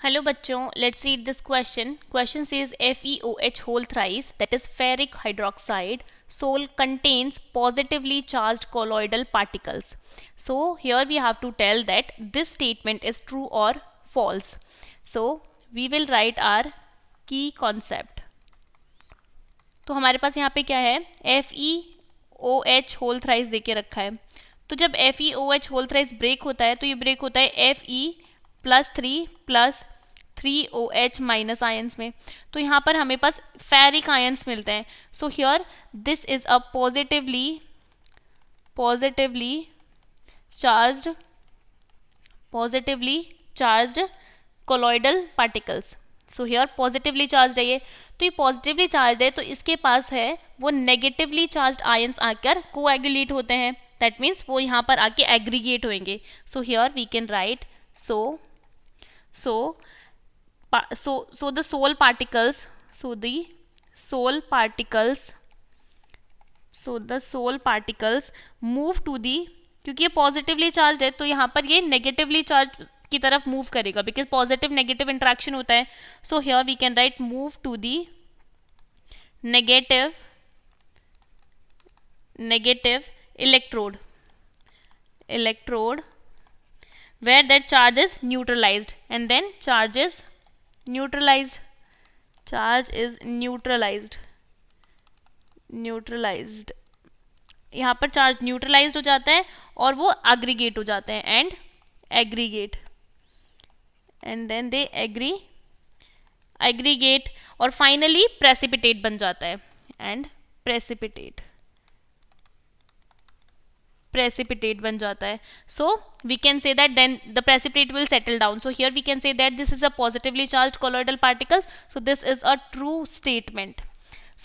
Hello बच्चों, let's read this question. Question says FeOH whole thrice, that is ferric hydroxide, Sol contains positively charged colloidal particles. So here we have to tell that this statement is true or false. So we will write our key concept. तो हमारे पास यहाँ पे क्या है, FeOH whole thrice देके रखा है. तो जब FeOH whole thrice ब्रेक होता है तो ये ब्रेक होता है Fe+3+3OH माइनस आयंस में. तो यहाँ पर हमें पास फेरिक आयंस मिलते हैं. So here this is a positively charged colloidal particles. So here positively charge है ये. तो ये पॉजिटिवली चार्ज है तो इसके पास है वो नेगेटिवली चार्ज आयंस आकर कोएगुलेट होते हैं. दैट मीन्स वो यहाँ पर आके एग्रीगेट होंगे. So here we can write so the Sol particles move to the, क्योंकि ये पॉजिटिवली चार्ज है तो यहाँ पर ये नेगेटिवली चार्ज की तरफ मूव करेगा बिकॉज पॉजिटिव नेगेटिव इंट्रैक्शन होता है. So here we can write move to the negative electrode where that charge is neutralized, and then charge is neutralized. यहाँ पर चार्ज न्यूट्रलाइज्ड हो जाता है और वो एग्रीगेट हो जाते हैं एंड देन दे एग्रीगेट और फाइनली प्रेसिपिटेट बन जाता है एंड प्रेसिपिटेट बन जाता है. So we can say that then the precipitate will settle down. So here we can say that this is a positively charged colloidal particle. So this is a true statement.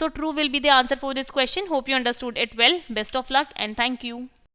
So true will be the answer for this question. Hope you understood it well. Best of luck and thank you.